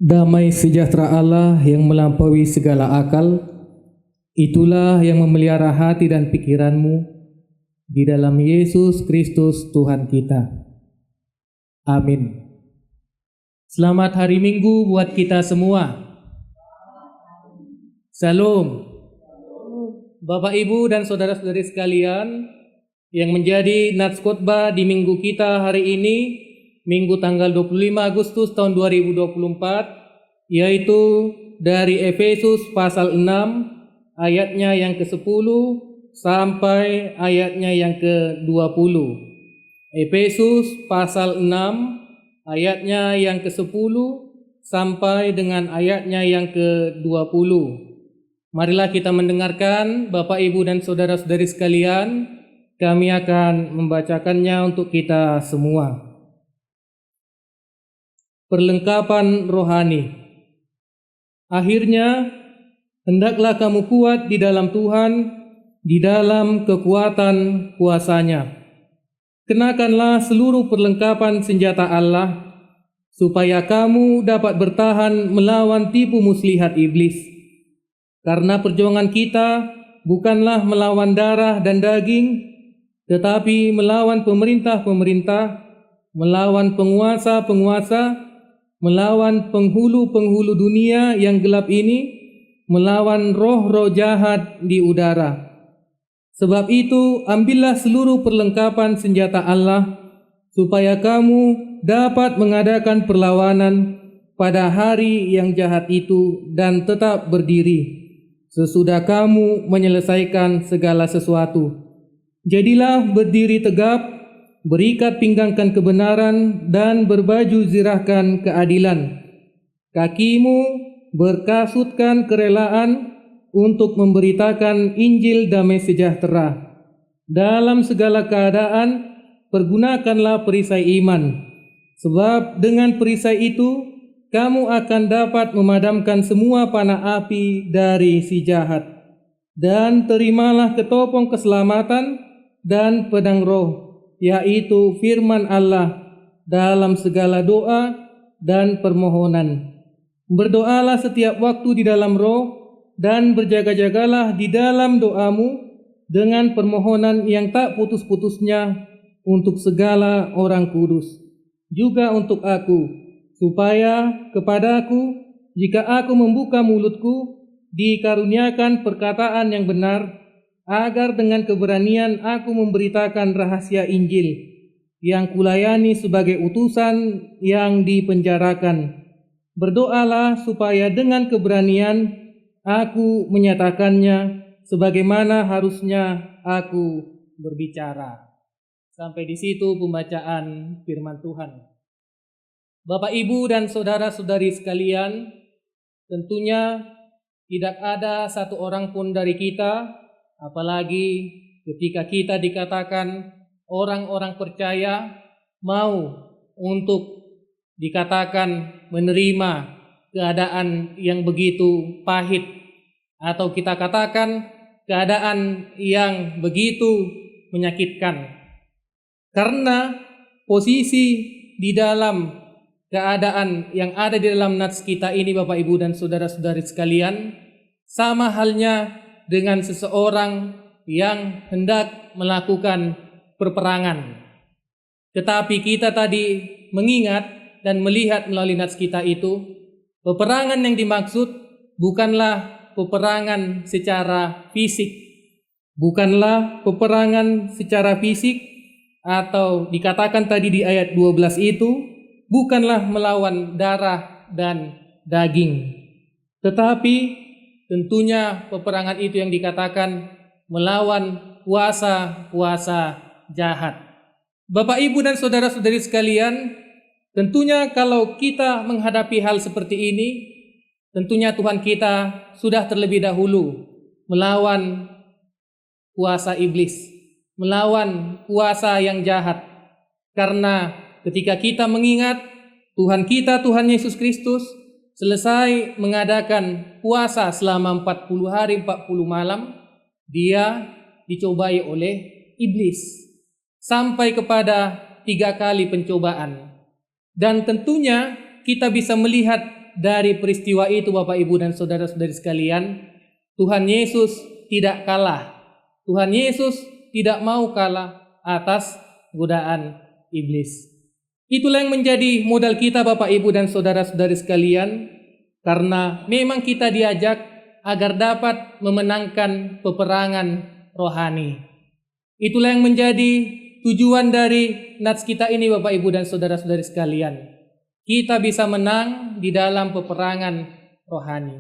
Damai sejahtera Allah yang melampaui segala akal, itulah yang memelihara hati dan pikiranmu di dalam Yesus Kristus Tuhan kita. Amin. Selamat hari Minggu buat kita semua. Salam. Bapak, Ibu, dan saudara-saudari sekalian yang menjadi nats khotbah di minggu kita hari ini, Minggu tanggal 25 Agustus tahun 2024, yaitu dari Efesus pasal 6 ayatnya yang ke-10 sampai ayatnya yang ke-20. Efesus pasal 6 ayatnya yang ke-10 sampai dengan ayatnya yang ke-20. Marilah kita mendengarkan, Bapak, Ibu, dan saudara-saudari sekalian. Kami akan membacakannya untuk kita semua. Perlengkapan rohani. Akhirnya, hendaklah kamu kuat di dalam Tuhan, di dalam kekuatan kuasa-Nya. Kenakanlah seluruh perlengkapan senjata Allah, supaya kamu dapat bertahan melawan tipu muslihat iblis. Karena perjuangan kita bukanlah melawan darah dan daging, tetapi melawan pemerintah-pemerintah, melawan penguasa-penguasa, melawan penghulu-penghulu dunia yang gelap ini, melawan roh-roh jahat di udara. Sebab itu, ambillah seluruh perlengkapan senjata Allah, supaya kamu dapat mengadakan perlawanan pada hari yang jahat itu dan tetap berdiri, sesudah kamu menyelesaikan segala sesuatu. Jadilah berdiri tegap, berikat pinggangkan kebenaran, dan berbaju zirahkan keadilan. Kakimu berkasutkan kerelaan untuk memberitakan Injil damai sejahtera. Dalam segala keadaan, pergunakanlah perisai iman, sebab dengan perisai itu, kamu akan dapat memadamkan semua panah api dari si jahat. Dan terimalah ketopong keselamatan dan pedang roh, yaitu firman Allah, dalam segala doa dan permohonan. Berdoalah setiap waktu di dalam roh, dan berjaga-jagalah di dalam doamu dengan permohonan yang tak putus-putusnya untuk segala orang kudus, juga untuk aku, supaya kepadaku, jika aku membuka mulutku, dikaruniakan perkataan yang benar, agar dengan keberanian aku memberitakan rahasia Injil yang kulayani sebagai utusan yang dipenjarakan. Berdoalah supaya dengan keberanian aku menyatakannya sebagaimana harusnya aku berbicara. Sampai di situ pembacaan firman Tuhan. Bapak, Ibu, dan saudara-saudari sekalian, tentunya tidak ada satu orang pun dari kita, apalagi ketika kita dikatakan orang-orang percaya, mau untuk dikatakan menerima keadaan yang begitu pahit, atau kita katakan keadaan yang begitu menyakitkan. Karena posisi di dalam keadaan yang ada di dalam nats kita ini, Bapak, Ibu, dan saudara-saudari sekalian, sama halnya dengan seseorang yang hendak melakukan peperangan. Tetapi kita tadi mengingat dan melihat melalui nats kita itu, peperangan yang dimaksud bukanlah peperangan secara fisik, bukanlah peperangan secara fisik, atau dikatakan tadi di ayat 12 itu, bukanlah melawan darah dan daging, tetapi tentunya peperangan itu yang dikatakan melawan kuasa-kuasa jahat. Bapak, Ibu, dan saudara-saudari sekalian, tentunya kalau kita menghadapi hal seperti ini, tentunya Tuhan kita sudah terlebih dahulu melawan kuasa iblis, melawan kuasa yang jahat. Karena ketika kita mengingat Tuhan kita, Tuhan Yesus Kristus, selesai mengadakan puasa selama 40 hari 40 malam, dia dicobai oleh iblis sampai kepada 3 kali pencobaan. Dan tentunya kita bisa melihat dari peristiwa itu Bapak Ibu dan saudara-saudari sekalian, Tuhan Yesus tidak kalah. Tuhan Yesus tidak mau kalah atas godaan iblis. Itulah yang menjadi modal kita Bapak Ibu dan saudara-saudari sekalian, karena memang kita diajak agar dapat memenangkan peperangan rohani. Itulah yang menjadi tujuan dari nats kita ini Bapak Ibu dan saudara-saudari sekalian. Kita bisa menang di dalam peperangan rohani.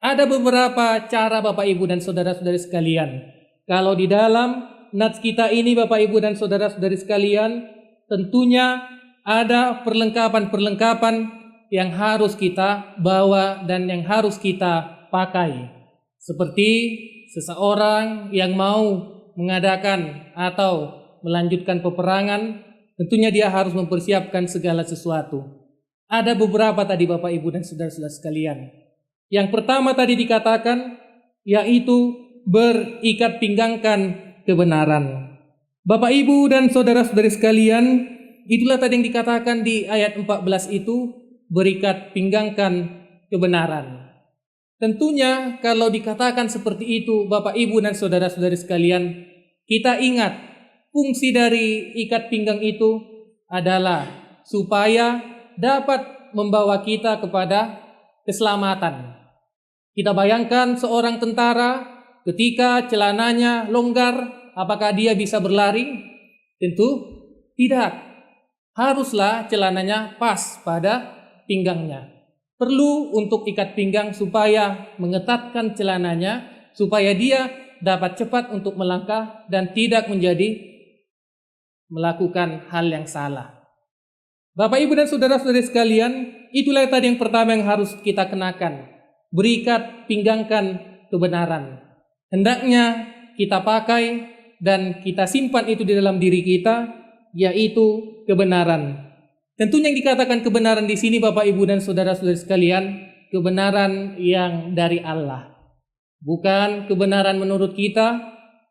Ada beberapa cara Bapak Ibu dan saudara-saudari sekalian. Kalau di dalam nats kita ini Bapak Ibu dan saudara-saudari sekalian, tentunya ada perlengkapan-perlengkapan yang harus kita bawa dan yang harus kita pakai. Seperti seseorang yang mau mengadakan atau melanjutkan peperangan, tentunya dia harus mempersiapkan segala sesuatu. Ada beberapa tadi Bapak Ibu dan saudara-saudara sekalian. Yang pertama tadi dikatakan, yaitu berikat pinggangkan kebenaran. Bapak Ibu dan saudara-saudari sekalian, itulah tadi yang dikatakan di ayat 14 itu, berikat pinggangkan kebenaran. Tentunya kalau dikatakan seperti itu Bapak Ibu dan saudara-saudari sekalian, kita ingat fungsi dari ikat pinggang itu adalah supaya dapat membawa kita kepada keselamatan. Kita bayangkan seorang tentara ketika celananya longgar, apakah dia bisa berlari? Tentu tidak. Haruslah celananya pas pada pinggangnya. Perlu untuk ikat pinggang supaya mengetatkan celananya, supaya dia dapat cepat untuk melangkah dan tidak menjadi melakukan hal yang salah. Bapak Ibu dan saudara-saudari sekalian, itulah tadi yang pertama yang harus kita kenakan. Berikat pinggangkan kebenaran. Hendaknya kita pakai dan kita simpan itu di dalam diri kita, yaitu kebenaran. Tentunya yang dikatakan kebenaran di sini Bapak Ibu dan saudara-saudari sekalian, kebenaran yang dari Allah. Bukan kebenaran menurut kita,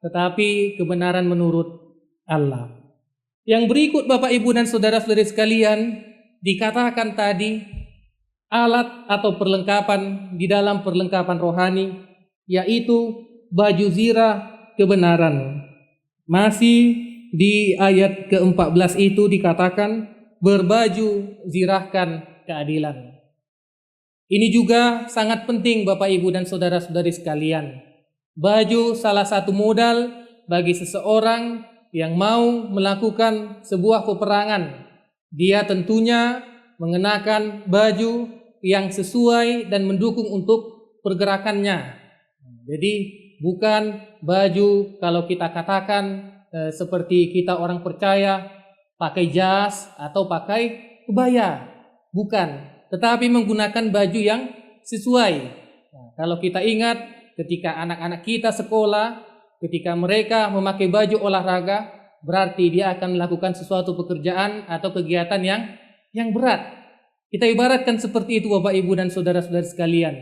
tetapi kebenaran menurut Allah. Yang berikut Bapak Ibu dan saudara-saudari sekalian, dikatakan tadi alat atau perlengkapan di dalam perlengkapan rohani, yaitu baju zirah kebenaran. Masih di ayat ke-14 itu dikatakan berbaju zirahkan keadilan. Ini juga sangat penting Bapak Ibu dan saudara-saudari sekalian. Baju salah satu modal bagi seseorang yang mau melakukan sebuah peperangan. Dia tentunya mengenakan baju yang sesuai dan mendukung untuk pergerakannya. Jadi bukan baju kalau kita katakan seperti kita orang percaya pakai jas atau pakai kebaya. Bukan, tetapi menggunakan baju yang sesuai. Nah, kalau kita ingat ketika anak-anak kita sekolah, ketika mereka memakai baju olahraga, berarti dia akan melakukan sesuatu pekerjaan atau kegiatan yang berat. Kita ibaratkan seperti itu Bapak Ibu dan saudara-saudara sekalian.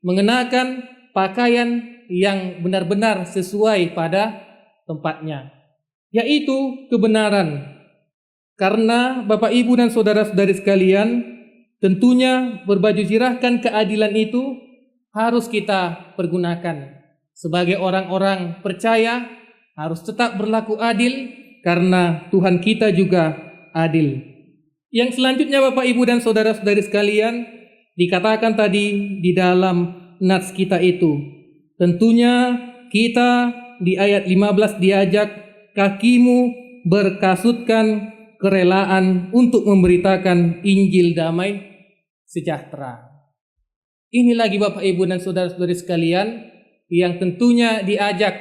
Mengenakan pakaian yang benar-benar sesuai pada tempatnya, yaitu kebenaran. Karena Bapak Ibu dan saudara-saudari sekalian, tentunya berbaju zirahkan keadilan itu harus kita pergunakan. Sebagai orang-orang percaya harus tetap berlaku adil karena Tuhan kita juga adil. Yang selanjutnya Bapak Ibu dan saudara-saudari sekalian, dikatakan tadi di dalam nats kita itu, tentunya kita di ayat 15 diajak kakimu berkasutkan kerelaan untuk memberitakan Injil damai sejahtera. Ini lagi Bapak Ibu dan saudara-saudari sekalian yang tentunya diajak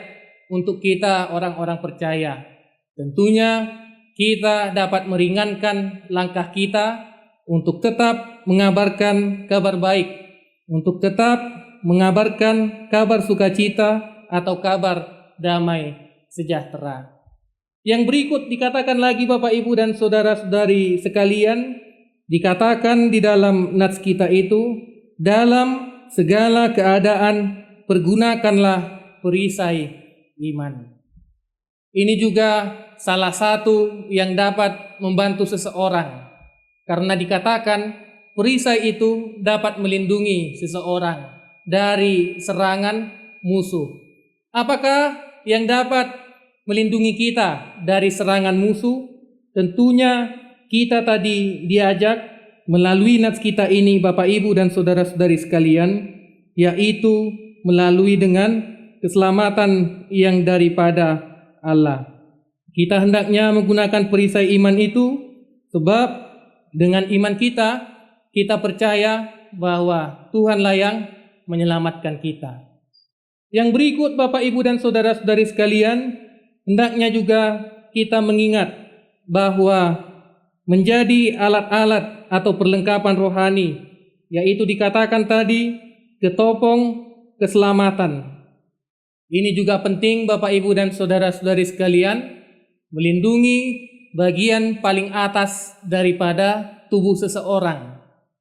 untuk kita orang-orang percaya. Tentunya kita dapat meringankan langkah kita untuk tetap mengabarkan kabar baik, untuk tetap mengabarkan kabar sukacita atau kabar damai sejahtera. Yang berikut dikatakan lagi Bapak Ibu dan saudara-saudari sekalian, dikatakan di dalam nats kita itu, dalam segala keadaan pergunakanlah perisai iman. Ini juga salah satu yang dapat membantu seseorang, karena dikatakan perisai itu dapat melindungi seseorang dari serangan musuh. Apakah yang dapat melindungi kita dari serangan musuh? Tentunya kita tadi diajak melalui nats kita ini, Bapak Ibu dan saudara-saudari sekalian, yaitu melalui dengan keselamatan yang daripada Allah. Kita hendaknya menggunakan perisai iman itu sebab dengan iman kita percaya bahwa Tuhanlah yang menyelamatkan kita. Yang berikut Bapak Ibu dan saudara-saudari sekalian, hendaknya juga kita mengingat bahwa menjadi alat-alat atau perlengkapan rohani, yaitu dikatakan tadi ketopong keselamatan. Ini juga penting Bapak Ibu dan saudara-saudari sekalian, melindungi bagian paling atas daripada tubuh seseorang.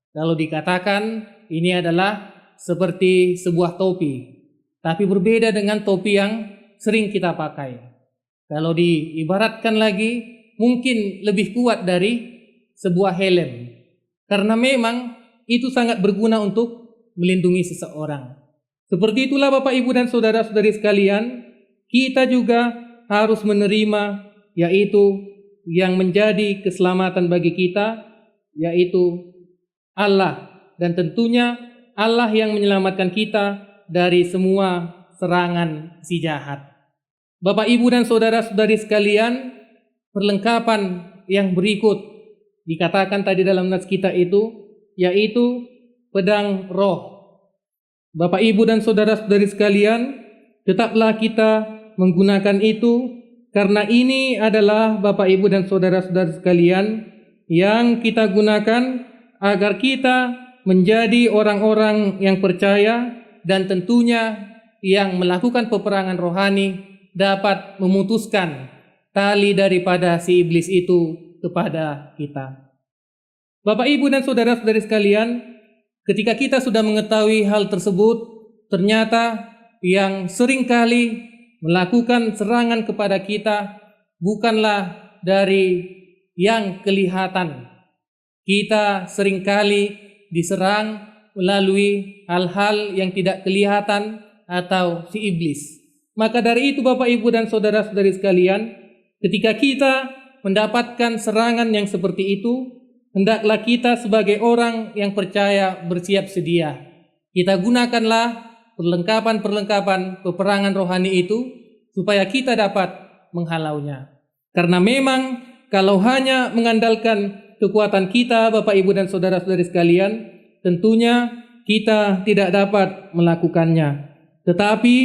Kalau dikatakan ini adalah seperti sebuah topi, tapi berbeda dengan topi yang sering kita pakai. Kalau diibaratkan lagi, mungkin lebih kuat dari sebuah helm, karena memang itu sangat berguna untuk melindungi seseorang. Seperti itulah Bapak Ibu dan saudara-saudari sekalian, kita juga harus menerima yaitu yang menjadi keselamatan bagi kita, yaitu Allah, dan tentunya Allah yang menyelamatkan kita dari semua serangan si jahat. Bapak Ibu dan saudara-saudari sekalian, perlengkapan yang berikut dikatakan tadi dalam nats kita itu, yaitu pedang roh. Bapak Ibu dan saudara-saudari sekalian, tetaplah kita menggunakan itu, karena ini adalah Bapak Ibu dan saudara-saudari sekalian yang kita gunakan agar kita menjadi orang-orang yang percaya dan tentunya yang melakukan peperangan rohani dapat memutuskan tali daripada si iblis itu kepada kita. Bapak Ibu dan saudara-saudari sekalian, ketika kita sudah mengetahui hal tersebut, ternyata yang seringkali melakukan serangan kepada kita bukanlah dari yang kelihatan. Kita seringkali diserang melalui hal-hal yang tidak kelihatan atau si iblis. Maka dari itu Bapak Ibu dan saudara-saudari sekalian, ketika kita mendapatkan serangan yang seperti itu, hendaklah kita sebagai orang yang percaya bersiap sedia. Kita gunakanlah perlengkapan-perlengkapan peperangan rohani itu supaya kita dapat menghalaunya. Karena memang kalau hanya mengandalkan kekuatan kita Bapak Ibu dan saudara-saudari sekalian, tentunya kita tidak dapat melakukannya. Tetapi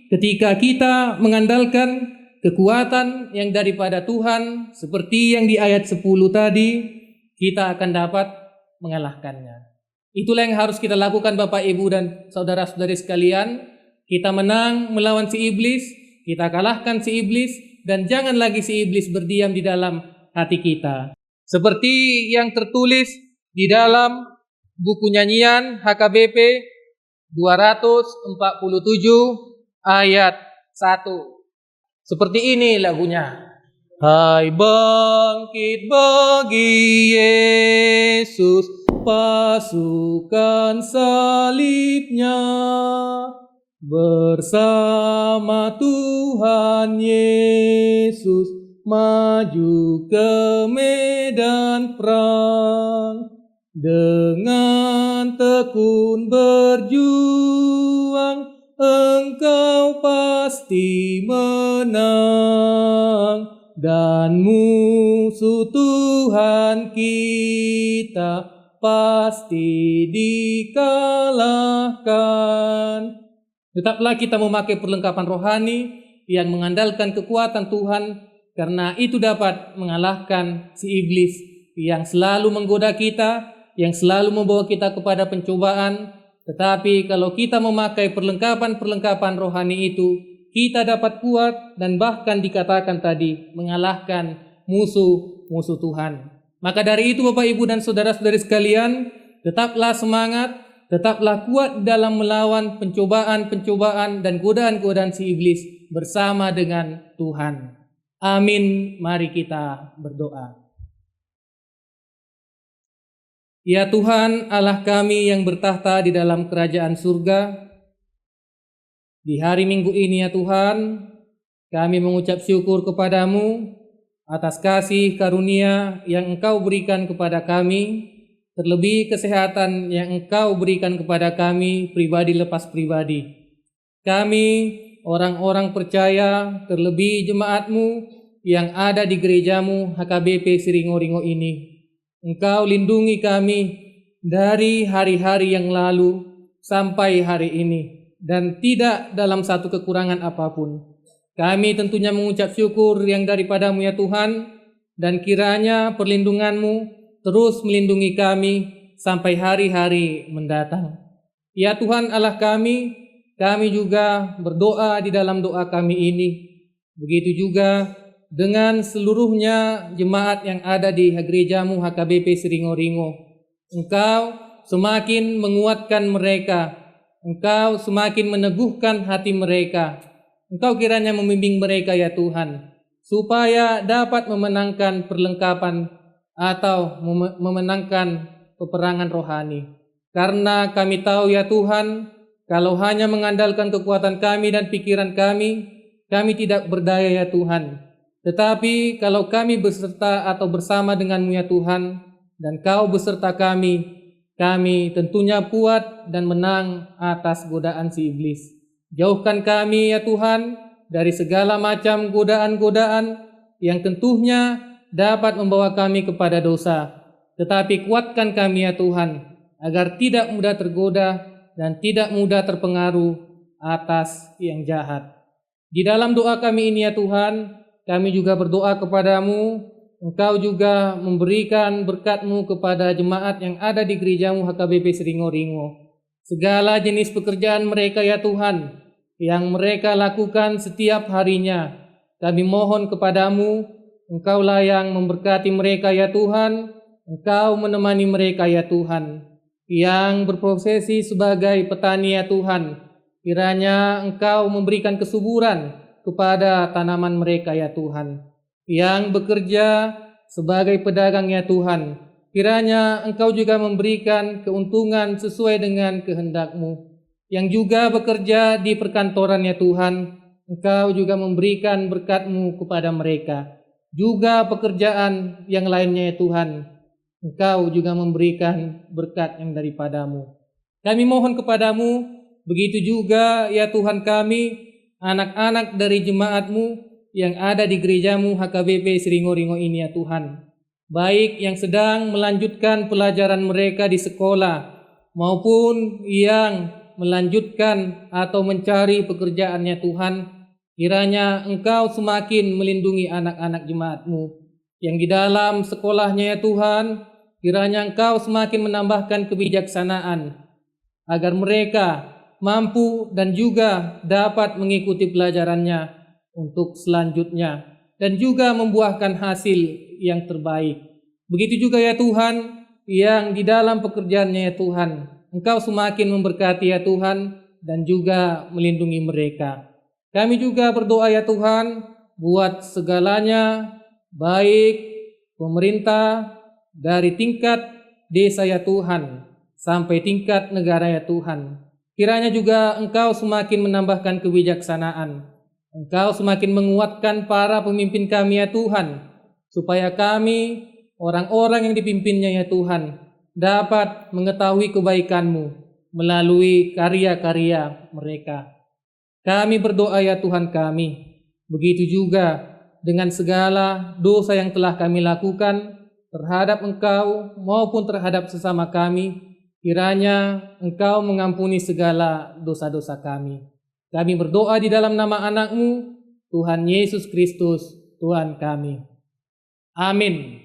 ketika kita mengandalkan kekuatan yang daripada Tuhan, seperti yang di ayat 10 tadi, kita akan dapat mengalahkannya. Itulah yang harus kita lakukan Bapak Ibu dan saudara-saudari sekalian. Kita menang melawan si iblis, kita kalahkan si iblis, dan jangan lagi si iblis berdiam di dalam hati kita. Seperti yang tertulis di dalam buku nyanyian HKBP 247 ayat 1. Seperti ini lagunya. Hai bangkit bagi Yesus, pasukan salibnya, bersama Tuhan Yesus maju ke medan perang, dengan tekun berjuang engkau pasti menang, dan musuh Tuhan kita pasti dikalahkan. Tetaplah kita memakai perlengkapan rohani yang mengandalkan kekuatan Tuhan, karena itu dapat mengalahkan si iblis yang selalu menggoda kita, yang selalu membawa kita kepada pencobaan. Tetapi kalau kita memakai perlengkapan-perlengkapan rohani itu, kita dapat kuat dan bahkan dikatakan tadi mengalahkan musuh-musuh Tuhan. Maka dari itu Bapak Ibu dan saudara-saudari sekalian, tetaplah semangat, tetaplah kuat dalam melawan pencobaan-pencobaan dan godaan-godaan si iblis bersama dengan Tuhan. Amin. Mari kita berdoa. Ya Tuhan Allah kami yang bertahta di dalam kerajaan surga, di hari Minggu ini ya Tuhan, kami mengucap syukur kepadamu atas kasih karunia yang Engkau berikan kepada kami, terlebih kesehatan yang Engkau berikan kepada kami pribadi lepas pribadi. Kami orang-orang percaya, terlebih jemaat-Mu yang ada di gerejamu HKBP Siringo-Ringo ini. Engkau lindungi kami dari hari-hari yang lalu sampai hari ini, dan tidak dalam satu kekurangan apapun. Kami tentunya mengucap syukur yang daripadamu ya Tuhan, dan kiranya perlindunganmu terus melindungi kami sampai hari-hari mendatang. Ya Tuhan Allah kami juga berdoa di dalam doa kami ini. Begitu juga dengan seluruhnya jemaat yang ada di gerejamu HKBP Siringo-Ringo. Engkau semakin menguatkan mereka, Engkau semakin meneguhkan hati mereka. Engkau kiranya membimbing mereka ya Tuhan, supaya dapat memenangkan perlengkapan atau memenangkan peperangan rohani. Karena kami tahu ya Tuhan, kalau hanya mengandalkan kekuatan kami dan pikiran kami tidak berdaya ya Tuhan. Tetapi kalau kami beserta atau bersama denganmu ya Tuhan, dan Kau beserta kami tentunya kuat dan menang atas godaan si iblis. Jauhkan kami ya Tuhan dari segala macam godaan-godaan yang tentunya dapat membawa kami kepada dosa. Tetapi kuatkan kami ya Tuhan, agar tidak mudah tergoda dan tidak mudah terpengaruh atas yang jahat. Di dalam doa kami ini ya Tuhan, kami juga berdoa kepadamu, Engkau juga memberikan berkat-Mu kepada jemaat yang ada di gerejamu HKBP Siringo-Ringo. Segala jenis pekerjaan mereka ya Tuhan, yang mereka lakukan setiap harinya, kami mohon kepadamu, Engkaulah yang memberkati mereka ya Tuhan, Engkau menemani mereka ya Tuhan. Yang berprofesi sebagai petani ya Tuhan, kiranya Engkau memberikan kesuburan kepada tanaman mereka ya Tuhan. Yang bekerja sebagai pedagang ya Tuhan, kiranya Engkau juga memberikan keuntungan sesuai dengan kehendak-Mu. Yang juga bekerja di perkantoran ya Tuhan, Engkau juga memberikan berkat-Mu kepada mereka. Juga pekerjaan yang lainnya ya Tuhan, Engkau juga memberikan berkat yang daripadamu. Kami mohon kepadamu, begitu juga ya Tuhan kami, anak-anak dari jemaat-Mu yang ada di gerejamu HKBP Siringo-Ringo ini ya Tuhan. Baik yang sedang melanjutkan pelajaran mereka di sekolah, maupun yang melanjutkan atau mencari pekerjaannya Tuhan, kiranya Engkau semakin melindungi anak-anak jemaat-Mu yang di dalam sekolahnya ya Tuhan. Kiranya Engkau semakin menambahkan kebijaksanaan agar mereka mampu dan juga dapat mengikuti pelajarannya untuk selanjutnya dan juga membuahkan hasil yang terbaik. Begitu juga ya Tuhan, yang di dalam pekerjaannya ya Tuhan, Engkau semakin memberkati ya Tuhan dan juga melindungi mereka. Kami juga berdoa ya Tuhan buat segalanya, baik pemerintah dari tingkat desa ya Tuhan sampai tingkat negara ya Tuhan. Kiranya juga Engkau semakin menambahkan kebijaksanaan. Engkau semakin menguatkan para pemimpin kami ya Tuhan, supaya kami, orang-orang yang dipimpinnya ya Tuhan, dapat mengetahui kebaikan-Mu melalui karya-karya mereka. Kami berdoa ya Tuhan kami, begitu juga dengan segala dosa yang telah kami lakukan terhadap Engkau maupun terhadap sesama kami. Kiranya Engkau mengampuni segala dosa-dosa kami. Kami berdoa di dalam nama anak-Mu, Tuhan Yesus Kristus, Tuhan kami. Amin.